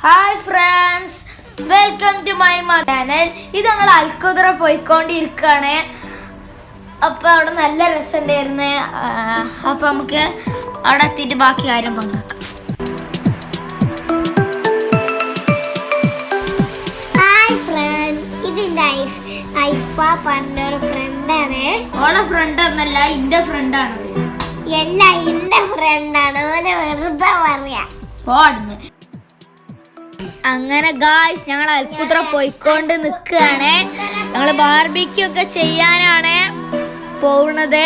Hi friends, welcome to my channel. ഇത് ഞങ്ങൾ അൽക്കുതിറ പോയിക്കൊണ്ടിരിക്കുകയാണ്. അപ്പോൾ അവിടെ നല്ല രസമുണ്ടായിരുന്നു. അപ്പോൾ നമുക്ക് അവിടെ എത്തിയിട്ട് ബാക്കി കാര്യം പങ്കാക്കാം. ഹായ് ഫ്രണ്ട്, ഇത് ഐഫ പറഞ്ഞൊരു ഫ്രണ്ടാണ്. ഓളെ ഫ്രണ്ട് ഒന്നല്ല, എൻ്റെ ഫ്രണ്ടാണ്. എല്ലാം എൻ്റെ ഫ്രണ്ടാണ്. ഓനെ വെറുതെ പറയാ പോടുന്നു. അങ്ങനെ ഗായ്സ്, ഞങ്ങൾ അൽക്കുതിറ പോയിക്കൊണ്ട് നിൽക്കുകയാണ്. ഞങ്ങൾ ബാർബിക്യൂ ഒക്കെ ചെയ്യാനാണ് പോകുന്നത്.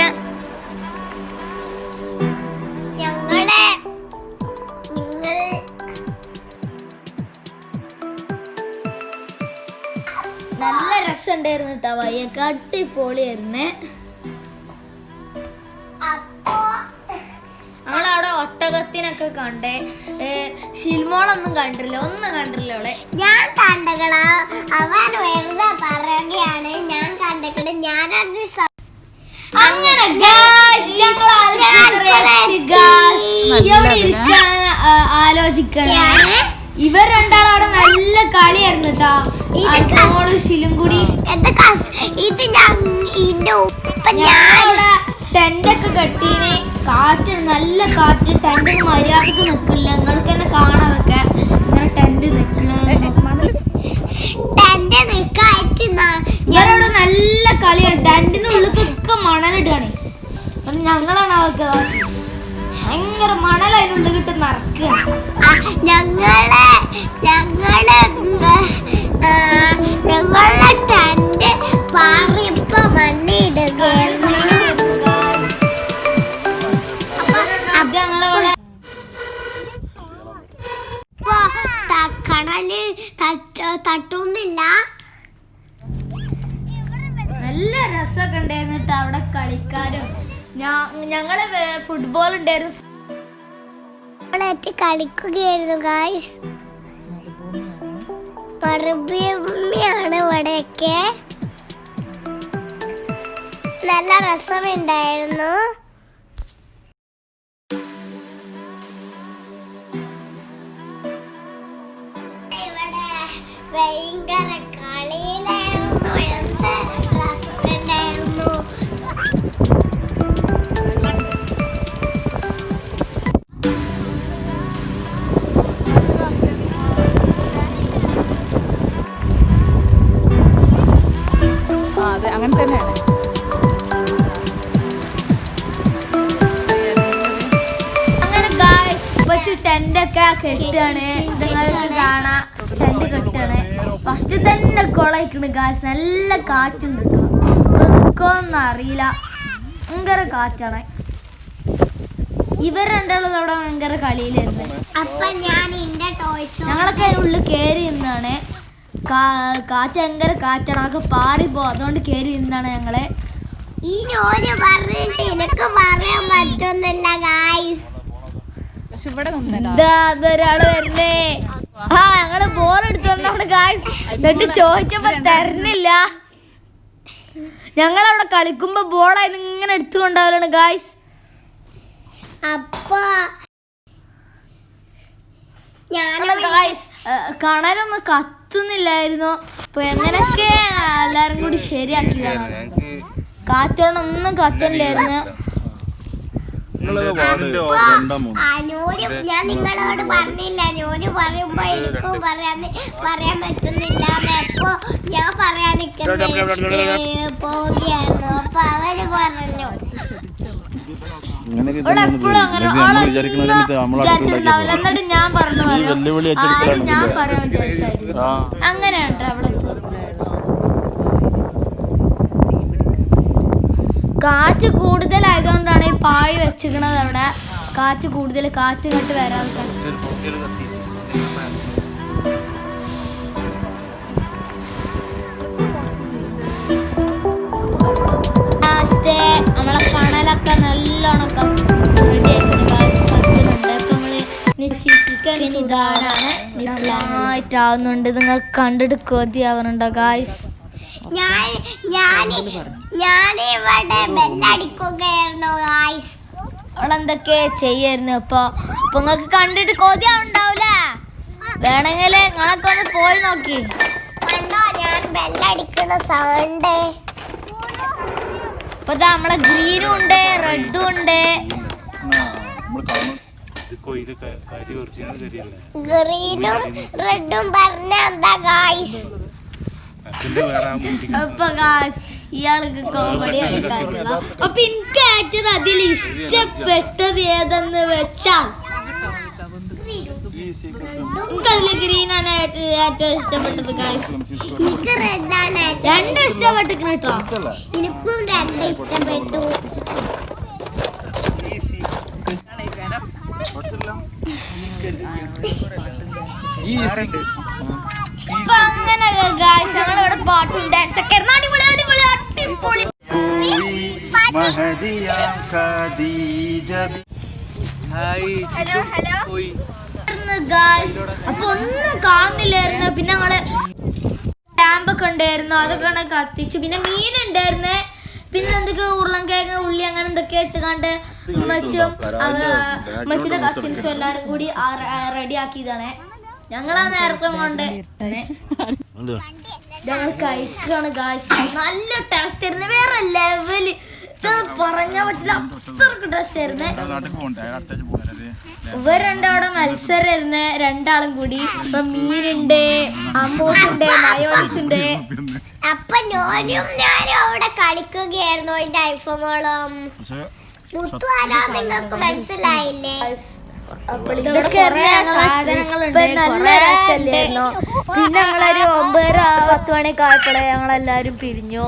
നല്ല രസമുണ്ടായിരുന്നു കേട്ടോ. വയ്യൊക്കെ അടിപൊളിയായിരുന്നേ. ഞങ്ങളവിടെ ഒട്ടകത്തിനൊക്കെ കണ്ടേ. ഷിൽമോളൊന്നും കണ്ടില്ല, ഒന്നും കണ്ടില്ല. അവളെ ഞാൻ കണ്ടകട, അവൻ വെറുതെ പറയുകയാണ്. ഞാൻ കണ്ടകട, ഞാനത് അങ്ങനെ എവിടെ ഇരിക്കാൻ ആലോചിക്കണം. ഇവർ രണ്ടാളും അവിടെ നല്ല കളിയായിരുന്നു കേട്ടോ. മോളും ഷിലും കൂടി. ഞാനിവിടെ ടെന്റൊക്കെ കെട്ടീന്. കാറ്റ്, നല്ല കാറ്റ്. ടെന്റ് മര്യാദക്ക് നിക്കില്ല. നിങ്ങൾക്ക് തന്നെ കാണാതൊക്കെ ഇങ്ങനെ ടെന്റ് നിക്കണവിടെ നല്ല കളിയാണ്. ടെന്റിനുള്ളിലൊക്കെ മണലിട്ടാണ്. ഞങ്ങളാണ് അവർക്ക് ഭയങ്കര മണൽ അതിനുള്ളിൽ കിട്ടും നടക്കുക. ഞങ്ങളെ ടെന്റ് പാറിയപ്പോ മണ്ണിടുകയായിരുന്നു. കടല് തട്ടുന്നില്ല. നല്ല രസമൊക്കെ ഉണ്ടായിരുന്നു അവിടെ കളിക്കാനും. ഞങ്ങള് ഫുട്ബോൾ ഉണ്ടായിരുന്നു. കളിക്കുകയായിരുന്നു ഗായ്സ്. മറുഭൂമിയാണ് ഇവിടെയൊക്കെ. നല്ല രസമുണ്ടായിരുന്നു. ഭയങ്കര കളിയിലായിരുന്നു. എന്ത് രസമുണ്ടായിരുന്നു. അതെ, അങ്ങനെ തന്നെയാണ്. അങ്ങനെ ഗായ്സ് ടെന്റൊക്കെ കെട്ടാണ്. നിങ്ങൾക്ക് കാണാം, ടെന്റ് കെട്ടാണ്. ഫസ്റ്റ് തന്നെ കൊളയിക്കണ് ഗായ്സ്. നല്ല കാറ്റുണ്ട് കേട്ടോ. ഇപ്പൊ നിൽക്കുമെന്ന് അറിയില്ല. ഭയങ്കര കാറ്റാണ്. ഇവർ രണ്ടാളും അവിടെ ഭയങ്കര കളിയിലായിരുന്നു. ഞങ്ങളൊക്കെ അതിനുള്ളിൽ കയറി നിന്നാണ്. കാറ്റ് ഭയങ്കര കാറ്റാണ്. അതൊക്കെ പാറിപ്പോ, അതുകൊണ്ട് കയറി നിന്നാണ് ഞങ്ങള്. ഈ നോന് പറഞ്ഞിട്ട് എനിക്ക് പറയാൻ പറ്റുന്നില്ല ഗായ്സ്. അതൊരാള് വരുന്നേ. ഞങ്ങള് ബോൾ എടുത്തോണ്ടാണ് ഗായ്സ്. എന്നിട്ട് ചോദിച്ചപ്പോ തരുന്നില്ല. ഞങ്ങളവിടെ കളിക്കുമ്പോ ബോളായത് ഇങ്ങനെ എടുത്തുകൊണ്ടാവലാണ് ഗായ്സ്. അപ്പൊ ഗായ്സ് കാണാനൊന്നും കത്തുന്നില്ലായിരുന്നു. അപ്പൊ എങ്ങനെയൊക്കെ എല്ലാരും കൂടി ശരിയാക്കിയതാണ്. കാറ്റോണ്ടൊന്നും കത്തില്ലായിരുന്നു. ഞാൻ നിങ്ങളോട് പറഞ്ഞില്ല. നോന് പറയുമ്പോ എനിക്കും പറയാൻ പറ്റുന്നില്ല. അപ്പൊ ഞാൻ പറയാൻ പോവുകയായിരുന്നു. അപ്പൊ അവന് പറഞ്ഞു എപ്പോഴും വിചാരിച്ചിട്ടുണ്ടാവില്ല. എന്നിട്ട് ഞാൻ പറഞ്ഞു ഞാൻ പറയാൻ വിചാരിച്ചായിരുന്നു. അങ്ങനെയാണ് അവിടെ. കാറ്റ് കൂടുതലായതുകൊണ്ടാണ് ഈ പാഴി വെച്ചിരിക്കണത് അവിടെ. കാറ്റ് കൂടുതൽ, കാറ്റ് ഇങ്ങോട്ട് വരാതെ. നമ്മളെ കണലൊക്കെ നല്ലോണം റെഡി ആയിട്ടുണ്ട്. അപ്പൊ നമ്മള് ചിക്കൻ ചുടാനാണ് ആയിട്ടാവുന്നുണ്ട്. നിങ്ങൾക്ക് കണ്ടിട്ട് കൊതിയാവുന്നുണ്ടോ ഗായ്സ്? ഞാനിവിടെ ബെല്ലടിക്കുകയായിരുന്നു ഗായ്സ്. അവളെന്തൊക്കെ ചെയ്യായിരുന്നു. അപ്പൊ നിങ്ങൾക്ക് കണ്ടിട്ട് കൊതിയാവുണ്ടാവൂലേ? വേണമെങ്കിൽ നിങ്ങളൊക്കെ ഒന്ന് പോയി നോക്കി. കണ്ടോ ഞാൻ ബെല്ലടിക്കണ സൗണ്ട്. ഇപ്പൊ നമ്മളെ ഗ്രീനും ഉണ്ട് റെഡും ഉണ്ട്. ഗ്രീനും റെഡും പറഞ്ഞ എന്താ ഗായ്സ്? അപ്പൊ ഇയാൾക്ക് കോമഡി കളിക്കാറ്റില്ല. അപ്പൊ എനിക്ക് ഏറ്റവും അതിൽ ഇഷ്ടപ്പെട്ടത് ഏതെന്ന് വെച്ചാൽ എനിക്കതില് ഗ്രീനാണ് ഏറ്റവും ഇഷ്ടപ്പെട്ടത് ഗായ്സ്. എനിക്ക് റെഡാണ് രണ്ടും ഇഷ്ടപ്പെട്ടിരിക്കണ കേട്ടോ. എനിക്കും രണ്ട് ഇഷ്ടപ്പെട്ടു. അപ്പൊ അങ്ങനെ ഗായ്സ് ഞങ്ങളിവിടെ പാട്ടും ഡാൻസ് ഒക്കെ അടിപൊളി അടിപൊളി അടിപൊളി. ഗായ്സ് അപ്പൊ ഒന്നും കാണുന്നില്ലായിരുന്നു. പിന്നെ ഞങ്ങള് ടാമ്പൊക്കെ ഉണ്ടായിരുന്നു, അതൊക്കെ കത്തിച്ചു. പിന്നെ മീൻ ഉണ്ടായിരുന്നു. പിന്നെ എന്തൊക്കെ ഉരുളൻകിഴങ്ങ് ഉള്ളി അങ്ങനെ എന്തൊക്കെ ഇട്ട് കണ്ട് മച്ചിന്റെ കസിൻസും എല്ലാരും കൂടി റെഡി ആക്കിയതാണ്. ഞങ്ങളാ നേരത്തെ കൊണ്ട് ഞങ്ങൾ കഴിക്കാണ് ഗായ്സ്. നല്ല ടേസ്റ്റ് ആയിരുന്നു, വേറെ ലെവല്. പറഞ്ഞാ പറ്റില്ല, അത്രക്ക് ടേസ്റ്റ് ആയിരുന്നു. ഇവരുണ്ട് അവിടെ മത്സരമായിരുന്നു രണ്ടാളും കൂടി. ഇപ്പൊ മീനുണ്ട്, അമ്മൂസുണ്ട്, മയോണീസ് ഉണ്ട്. അപ്പൊ ഞാനും അവിടെ കളിക്കുകയായിരുന്നു എന്റെ ഐഫോണോളം. മുത്തു ആരാ നിങ്ങൾക്ക് മനസ്സിലായില്ലേ? നല്ല രസമല്ലായിരുന്നു. പിന്നെ ഞങ്ങളൊരു 9:10 മണിയൊക്കെ ആയപ്പോഴേ ഞങ്ങളെല്ലാരും പിരിഞ്ഞു.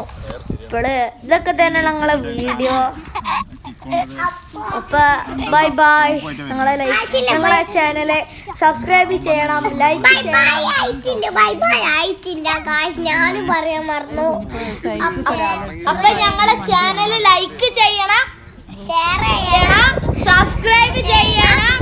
ഇപ്പോള് ഇതൊക്കെ തന്നെ ഞങ്ങളെ വീഡിയോ. അപ്പൊ ബൈ ബൈ. ഞങ്ങളെ ചാനല് സബ്സ്ക്രൈബ് ചെയ്യണം, ലൈക്ക് ചെയ്യണം. ഞാനും പറയാൻ മറന്നു. അപ്പൊ ഞങ്ങളെ ചാനല് ലൈക്ക് ചെയ്യണം, ഷെയർ സബ്സ്ക്രൈബ് ചെയ്യണം.